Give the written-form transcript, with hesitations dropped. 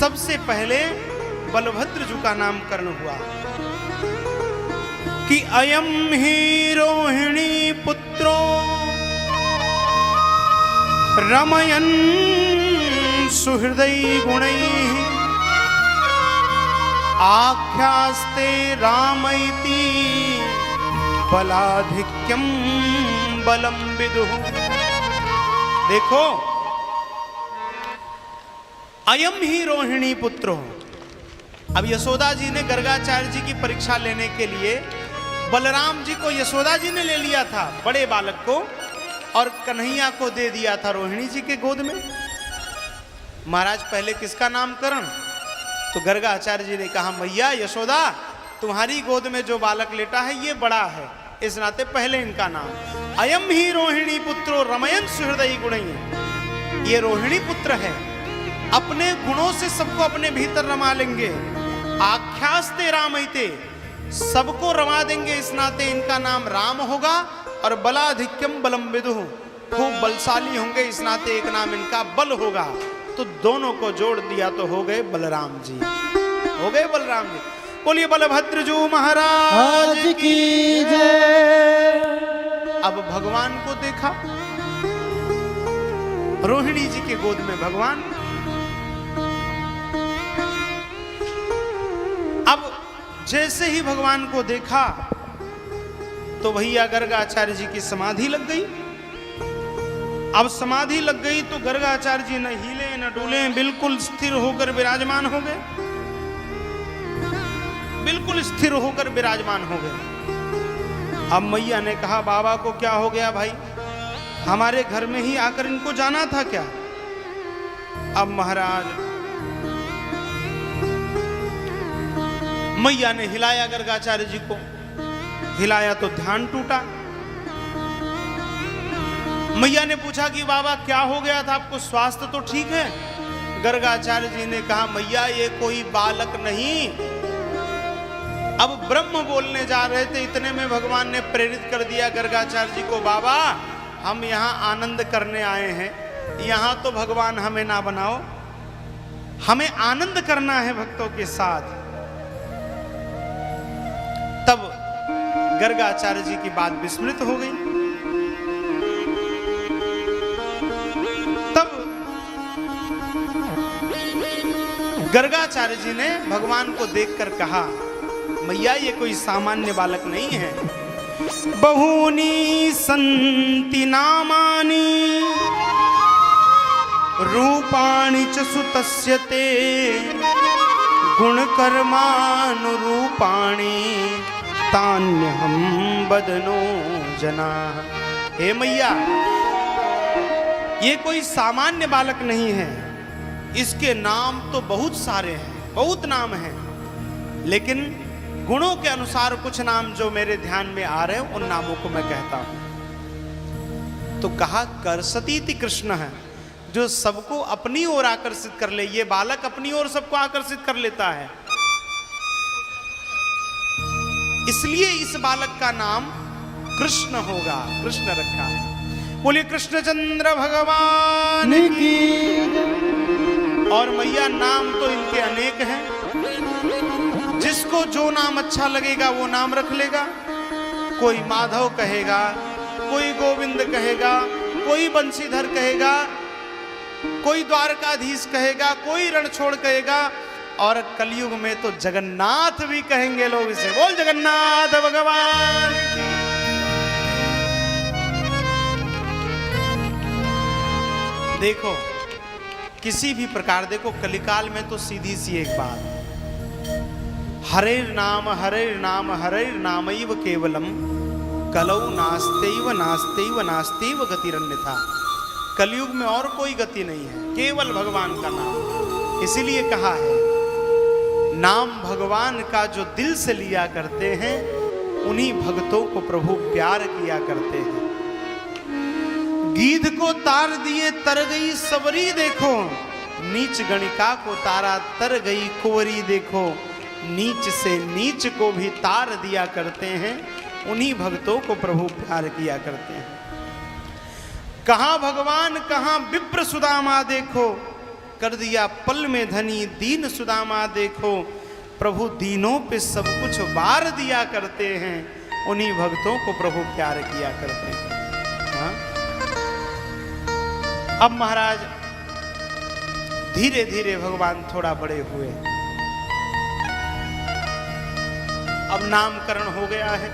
सबसे पहले बलभद्र जी का नामकरण हुआ कि अयम ही रोहिणी पुत्रो रमयन सुहृदय गुणैः आख्यास्ते रामैति बलाधिक्यम बलम विदुः। देखो, अयम ही रोहिणी पुत्रो। अब यशोदा जी ने गर्गाचार्य जी की परीक्षा लेने के लिए बलराम जी को यशोदा जी ने ले लिया था, बड़े बालक को, और कन्हैया को दे दिया था रोहिणी जी के गोद में। महाराज पहले किसका नामकरण? तो गर्गाचार्य जी ने कहा, मैया यशोदा, तुम्हारी गोद में जो बालक लेटा है ये बड़ा है, इस नाते पहले इनका नाम अयम ही रोहिणी पुत्रो रमयन सुहृदय गुणैः। ये रोहिणी पुत्र है, अपने गुणों से सबको अपने भीतर रमा लेंगे। आख्यास्ते रामैते, सबको रमा देंगे, इस नाते इनका नाम राम होगा। और बलाधिक्यम बलम विदुः, खूब बलशाली होंगे, इस नाते एक नाम इनका बल होगा। तो दोनों को जोड़ दिया तो हो गए बलराम जी, हो गए बलराम जी। बोलिए बलभद्र जी महाराज की जय। अब भगवान को देखा, रोहिणी जी के गोद में भगवान। अब जैसे ही भगवान को देखा तो भैया गर्गाचार्य जी की समाधि लग गई। अब समाधि लग गई तो गर्गाचार्य जी न हिले न डूले, बिल्कुल स्थिर होकर विराजमान हो गए, बिल्कुल स्थिर होकर विराजमान हो गए। अब मैया ने कहा, बाबा को क्या हो गया भाई, हमारे घर में ही आकर इनको जाना था क्या? अब महाराज मैया ने हिलाया गर्गाचार्य जी को, हिलाया तो ध्यान टूटा। मैया ने पूछा कि बाबा क्या हो गया था आपको, स्वास्थ्य तो ठीक है? गर्गाचार्य जी ने कहा, मैया ये कोई बालक नहीं। अब ब्रह्म बोलने जा रहे थे, इतने में भगवान ने प्रेरित कर दिया गर्गाचार्य जी को, बाबा हम यहाँ आनंद करने आए हैं, यहाँ तो भगवान हमें ना बनाओ, हमें आनंद करना है भक्तों के साथ। तब गर्गाचार्य जी की बात विस्मृत हो गई। तब गर्गाचार्य जी ने भगवान को देखकर कहा, मैया ये कोई सामान्य बालक नहीं है। बहूनी संति नामानि रूपाणि च सुतस्य ते गुणकर्मानुरूपाणि तान्यहं बदनो जना। हे मैया, ये कोई सामान्य बालक नहीं है, इसके नाम तो बहुत सारे हैं, बहुत नाम हैं, लेकिन गुणों के अनुसार कुछ नाम जो मेरे ध्यान में आ रहे हैं उन नामों को मैं कहता हूं। तो कहा, करसतीति कृष्ण है, जो सबको अपनी ओर आकर्षित कर ले। ये बालक अपनी ओर सबको आकर्षित कर लेता है, इसलिए इस बालक का नाम कृष्ण होगा, कृष्ण रखा है। बोलिए कृष्णचंद्र भगवान की। और मैया नाम तो इनके अनेक हैं, जिसको जो नाम अच्छा लगेगा वो नाम रख लेगा। कोई माधव कहेगा, कोई गोविंद कहेगा, कोई बंशीधर कहेगा, कोई द्वारकाधीश कहेगा, कोई रणछोड़ कहेगा, और कलयुग में तो जगन्नाथ भी कहेंगे लोग इसे। बोल जगन्नाथ भगवान की। देखो किसी भी प्रकार, देखो कलिकाल में तो सीधी सी एक बात, हरेर नाम हरेर नामैव केवलम कलौ नास्तेव नास्तेव नास्तेव गतिरन्यथा। कलयुग में और कोई गति नहीं है, केवल भगवान का नाम। इसीलिए कहा है, नाम भगवान का जो दिल से लिया करते हैं उन्हीं भक्तों को प्रभु प्यार किया करते हैं। गीध को तार दिए तर गई सबरी देखो, नीच गणिका को तारा तर गई कुंवरी देखो। नीच से नीच को भी तार दिया करते हैं, उन्हीं भक्तों को प्रभु प्यार किया करते हैं। कहां भगवान कहां विप्र सुदामा देखो, कर दिया पल में धनी, दीन सुदामा देखो प्रभु दीनों पे सब कुछ वार दिया करते हैं, उन्हीं भक्तों को प्रभु प्यार किया करते हैं। हाँ? अब महाराज धीरे धीरे भगवान थोड़ा बड़े हुए, अब नामकरण हो गया है।